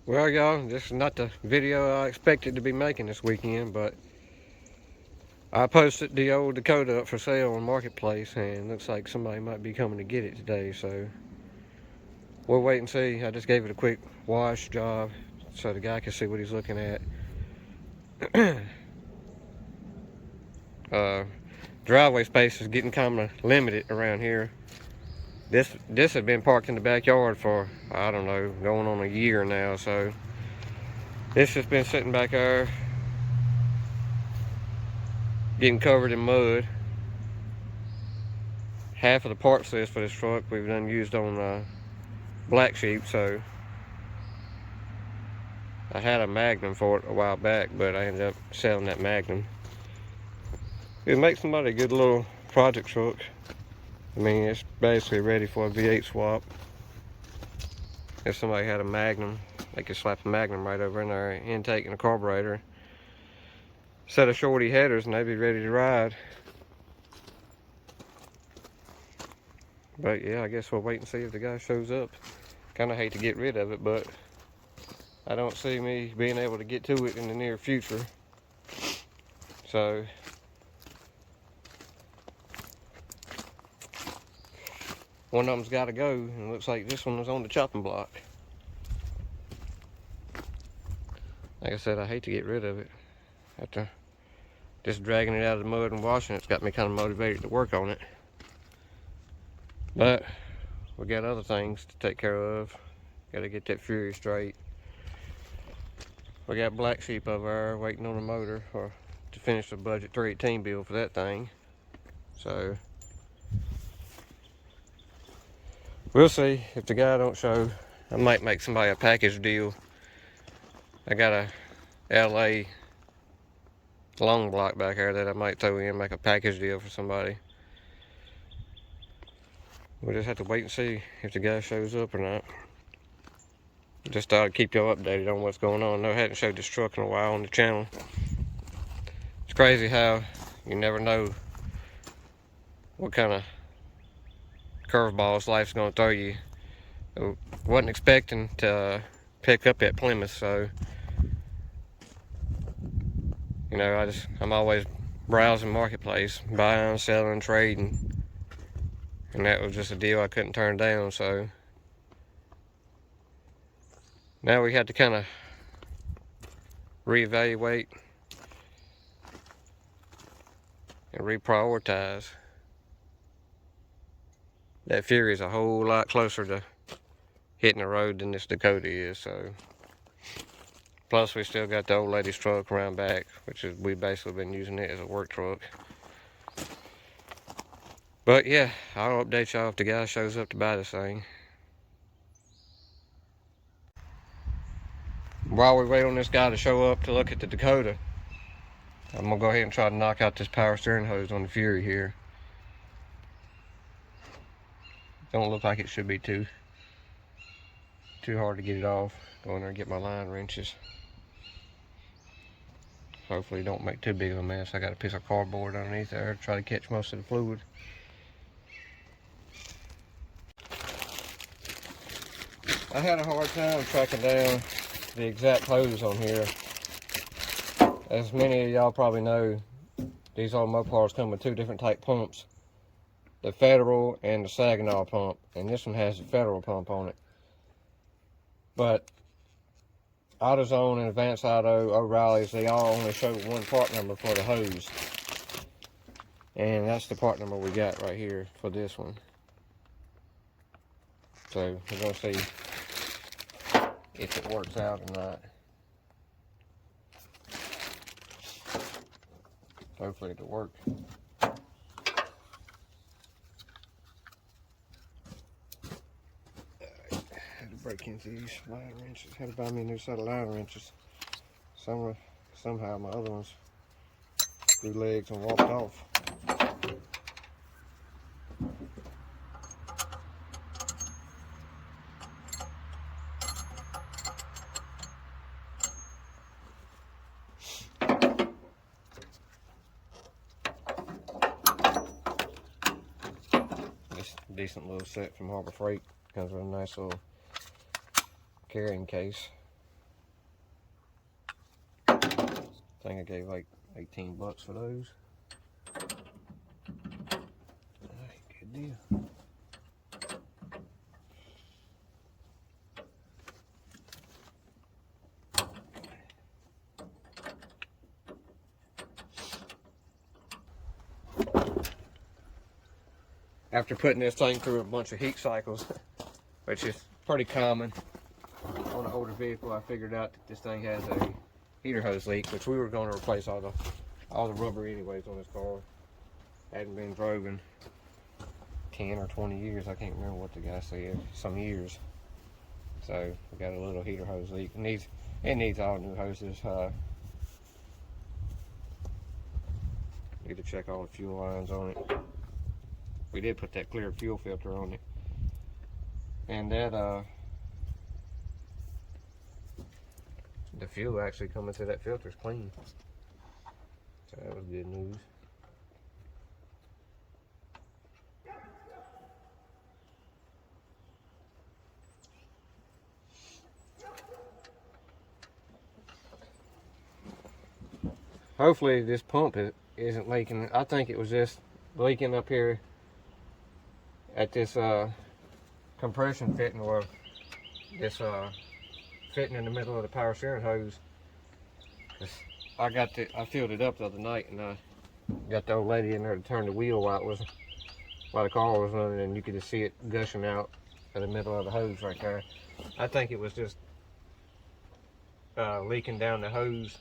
Well, y'all, this is not the video I expected to be making this weekend, but I posted the old Dakota up for sale on Marketplace, and looks like somebody might be coming to get it today, so we'll wait and see. I just gave it a quick wash job so the guy can see what he's looking at. Driveway space is getting kind of limited around here. This had been parked in the backyard for, I don't know, going on a year now, so this has been sitting back there getting covered in mud. Half of the parts list for this truck we've done used on black sheep, so I had a Magnum for it a while back, but I ended up selling that Magnum. It makes somebody a good little project truck. I mean, it's basically ready for a V8 swap. If somebody had a Magnum, they could slap a Magnum right over in there, intake and a carburetor, set of shorty headers, and they'd be ready to ride. But yeah, I guess we'll wait and see if the guy shows up. Kind of hate to get rid of it, but I don't see me being able to get to it in the near future. So one of them's got to go, and it looks like this one was on the chopping block. Like I said, I hate to get rid of it. After just dragging it out of the mud and washing it's got me kind of motivated to work on it. But we got other things to take care of. Got to get that Fury straight. We got Black Sheep over there waiting on the motor to finish the budget 318 bill for that thing. So we'll see if the guy don't show. I might make somebody a package deal. I got a LA long block back there that I might throw in, make a package deal for somebody. We'll just have to wait and see if the guy shows up or not. Just thought I'd keep y'all updated on what's going on. I hadn't showed this truck in a while on the channel. It's crazy how you never know what kind of curveballs life's gonna throw you. I wasn't expecting to pick up at Plymouth, so you know, I'm always browsing Marketplace, buying, selling, trading, and that was just a deal I couldn't turn down. So now we had to kind of reevaluate and reprioritize. That Fury is a whole lot closer to hitting the road than this Dakota is, so. Plus we still got the old lady's truck around back, which is, we basically been using it as a work truck. But yeah, I'll update y'all if the guy shows up to buy this thing. While we wait on this guy to show up to look at the Dakota, I'm gonna go ahead and try to knock out this power steering hose on the Fury here. Don't look like it should be too hard to get it off. Go in there and get my line wrenches. Hopefully don't make too big of a mess. I got a piece of cardboard underneath there to try to catch most of the fluid. I had a hard time tracking down the exact hose on here. As many of y'all probably know, these old Mopars come with two different type pumps. The Federal and the Saginaw pump. And this one has the Federal pump on it. But AutoZone and Advanced Auto, O'Reilly's, they all only show one part number for the hose. And that's the part number we got right here for this one. So we're going to see if it works out or not. Hopefully it'll work. Break into these line wrenches. Had to buy me a new set of line wrenches. Somehow my other ones grew legs and walked off. This decent little set from Harbor Freight comes with a nice little carrying case. I think I gave like 18 bucks for those. Alright, good deal. After putting this thing through a bunch of heat cycles, which is pretty common on an older vehicle, I figured out that this thing has a heater hose leak, which we were going to replace all the rubber anyways on this car. Hadn't been drove in 10 or 20 years. I can't remember what the guy said. Some years. So we got a little heater hose leak. It needs all new hoses. Need to check all the fuel lines on it. We did put that clear fuel filter on it, and that the fuel actually coming through that filter is clean, so that was good news. Hopefully this pump isn't leaking. I think it was just leaking up here at this compression fitting, or this fitting in the middle of the power steering hose. I filled it up the other night, and I got the old lady in there to turn the wheel while the car was running, and you could just see it gushing out of the middle of the hose right there. I think it was just leaking down the hose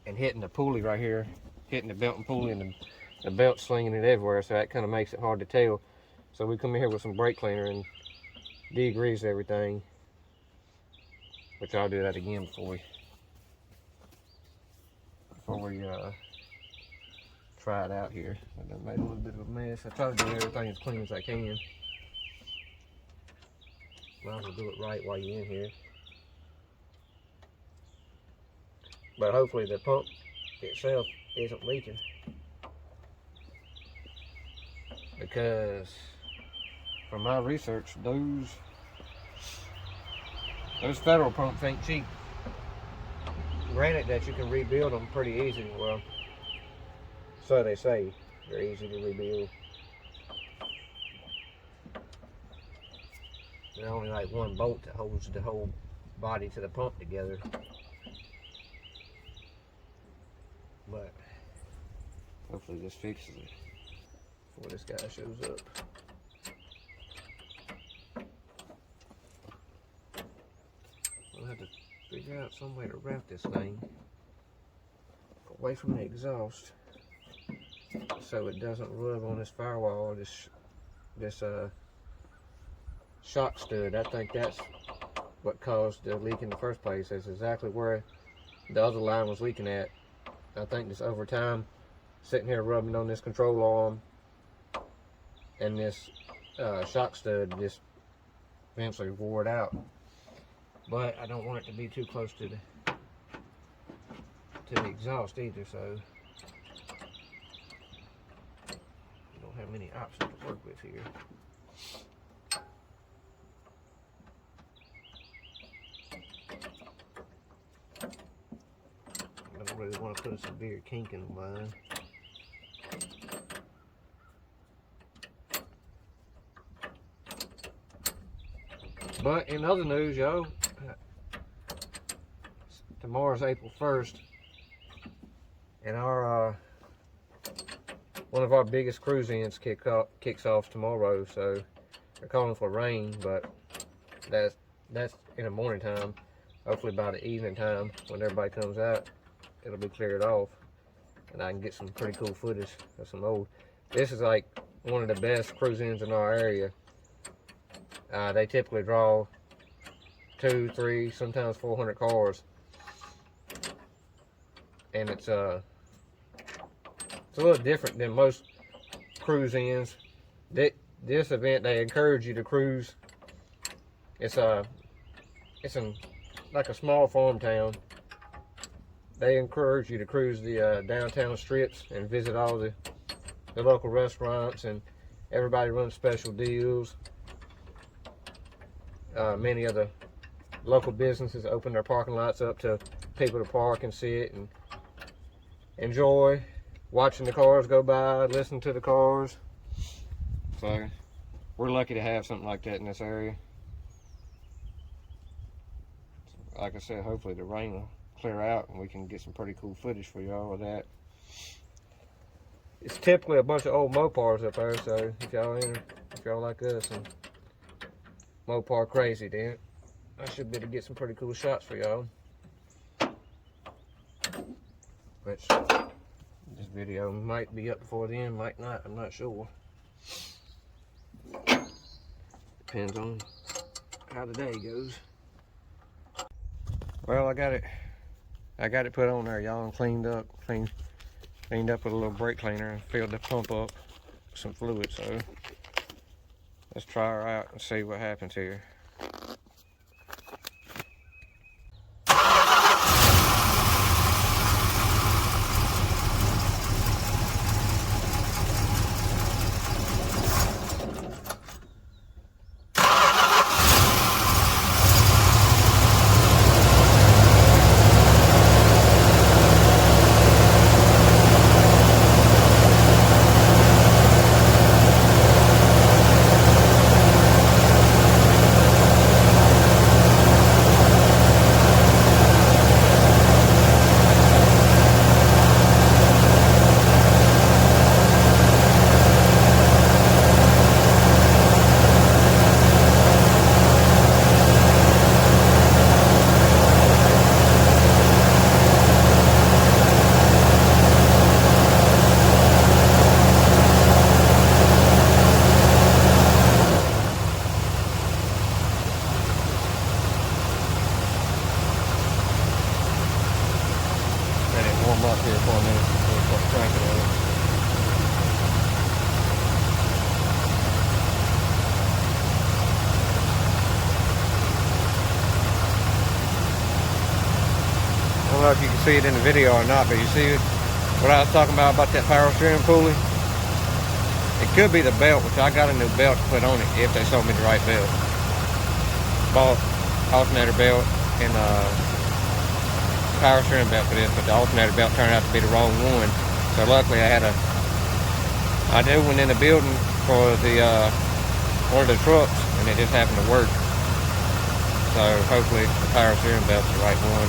and hitting the pulley right here, hitting the belt and pulley, and the belt slinging it everywhere, so that kind of makes it hard to tell. So we come in here with some brake cleaner and degrease everything, which I'll do that again before we try it out here. I done made a little bit of a mess. I try to do everything as clean as I can. Might as well do it right while you're in here. But hopefully the pump itself isn't leaking, because from my research, those federal pumps ain't cheap. Granted that you can rebuild them pretty easy. Well, so they say. They're easy to rebuild. There's only like one bolt that holds the whole body to the pump together. But hopefully this fixes it before this guy shows up. I'll have to figure out some way to wrap this thing away from the exhaust so it doesn't rub on this firewall, this shock stud. I think that's what caused the leak in the first place. That's exactly where the other line was leaking at. I think this over time, sitting here rubbing on this control arm and this shock stud, just eventually wore it out. But I don't want it to be too close to the exhaust either, so we don't have many options to work with here. I don't really want to put a severe kink in the line. But in other news, y'all, tomorrow's April 1st, and our one of our biggest cruisins kicks off tomorrow. So they're calling for rain, but that's in the morning time. Hopefully by the evening time, when everybody comes out, it'll be cleared off, and I can get some pretty cool footage of some old. This is like one of the best cruisins in our area. They typically draw 200, 300, sometimes 400 cars, and it's a little different than most cruise-ins. This event, they encourage you to cruise. It's in like a small farm town. They encourage you to cruise the downtown strips and visit all the local restaurants, and everybody runs special deals. Many of the local businesses open their parking lots up to people to park and sit and enjoy watching the cars go by, listening to the cars. So we're lucky to have something like that in this area. Like I said, hopefully the rain will clear out and we can get some pretty cool footage for y'all of that. It's typically a bunch of old Mopars up there, so if y'all like us and Mopar crazy, then I should be able to get some pretty cool shots for y'all. Which this video might be up before then, might not, I'm not sure. Depends on how the day goes. Well, I got it put on there, y'all, and cleaned up with a little brake cleaner and filled the pump up with some fluid. So let's try her out and see what happens here. Warm up here for a minute before we start cranking it up. I don't know if you can see it in the video or not, but you see what I was talking about that power steering pulley? It could be the belt, which I got a new belt to put on it if they sold me the right belt. Bought alternator belt and power steering belt for this, but the alternator belt turned out to be the wrong one. So luckily I did one in the building for the one of the trucks, and it just happened to work. So hopefully the power steering belt's the right one.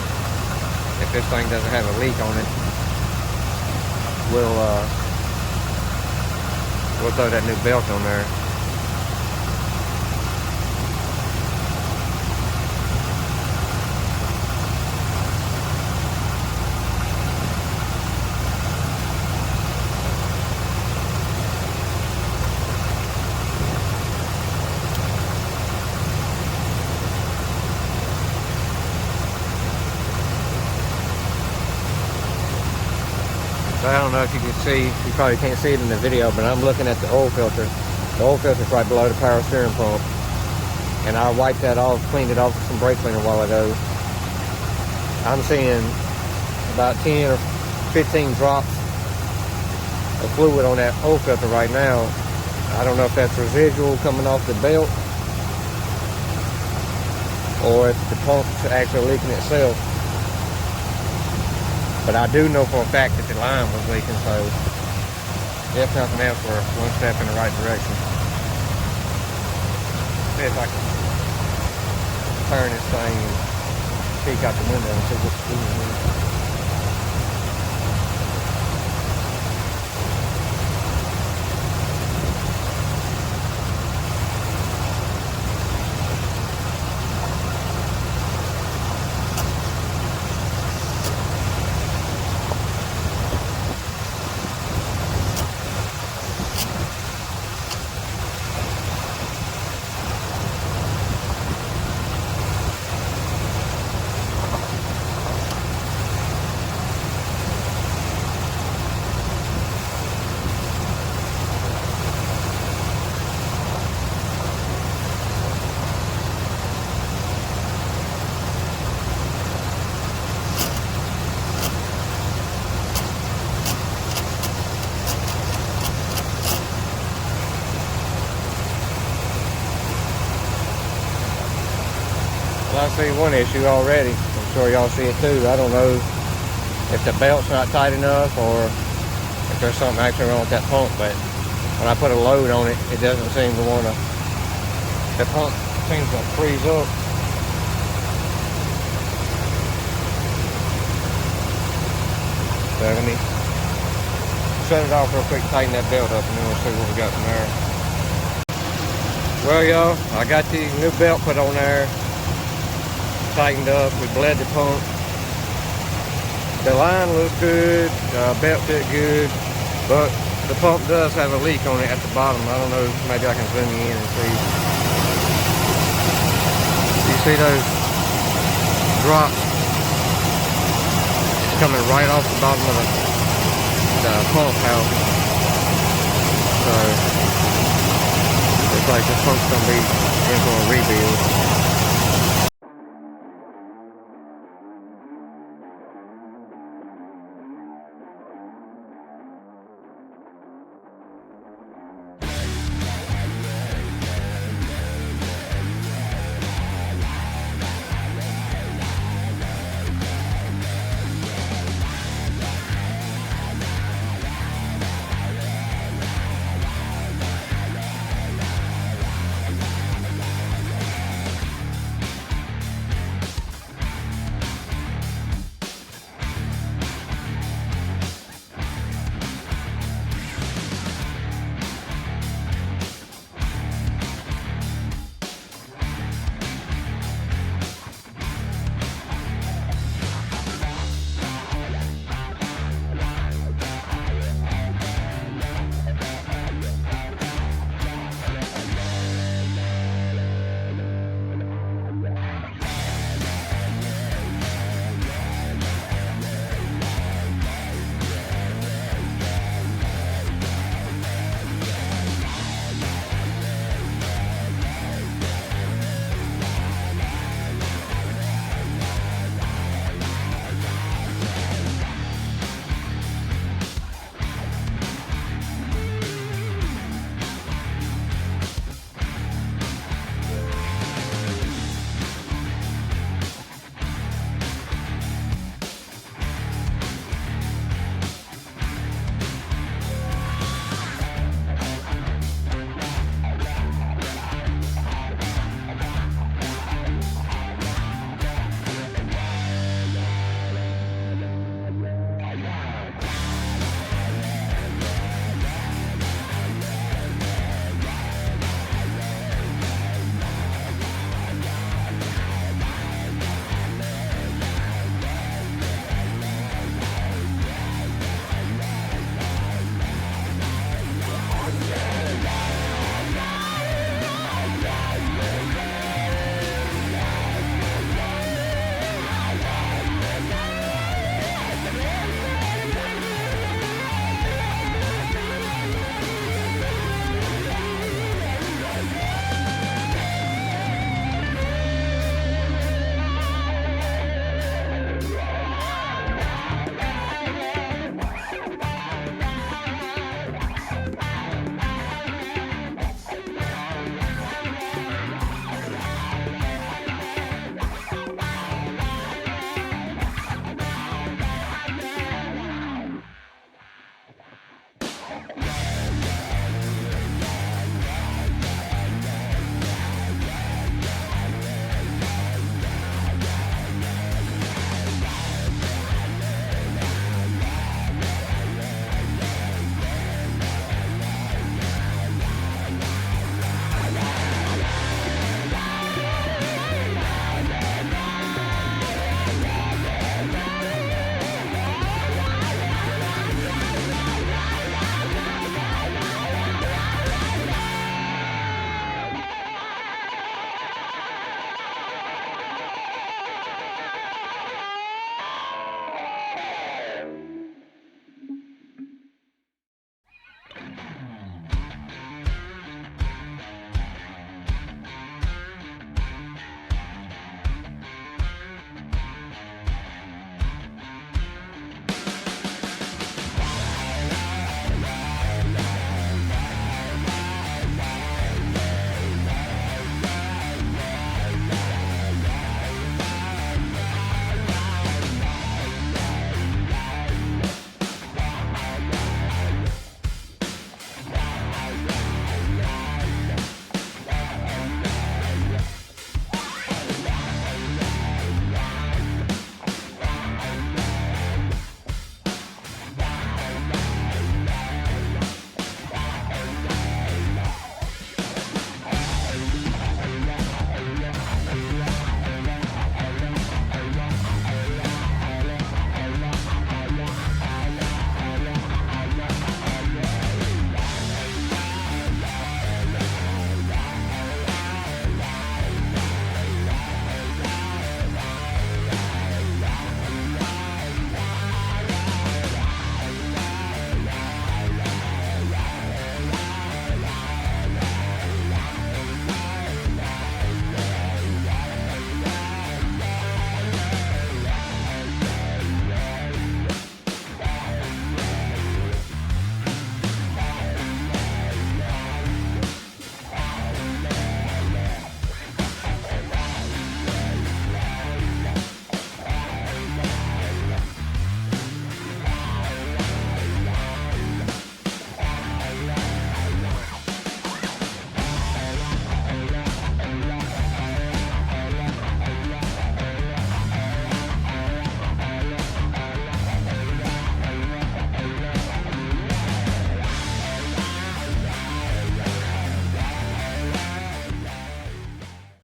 If this thing doesn't have a leak on it, we'll throw that new belt on there. I don't know if you can see, you probably can't see it in the video, but I'm looking at the oil filter. The oil filter's right below the power steering pump. And I wiped that off, cleaned it off with some brake cleaner a while ago. I'm seeing about 10 or 15 drops of fluid on that oil filter right now. I don't know if that's residual coming off the belt or if the pump's actually leaking itself. But I do know for a fact that the line was leaking, so if nothing else, we're one step in the right direction. See if I can turn this thing and peek out the window and see what's doing here. I see one issue already. I'm sure y'all see it too. I don't know if the belt's not tight enough or if there's something actually wrong with that pump, but when I put a load on it, it doesn't seem to want to, the pump seems to freeze up. So let me shut it off real quick, tighten that belt up, and then we'll see what we got from there. Well, y'all, I got the new belt put on there, tightened up. We bled the pump. The line looks good, belt fit good, but the pump does have a leak on it at the bottom. I don't know, maybe I can zoom in and see. You see those drops coming right off the bottom of the pump housing. So looks like this pump's gonna be in for a rebuild.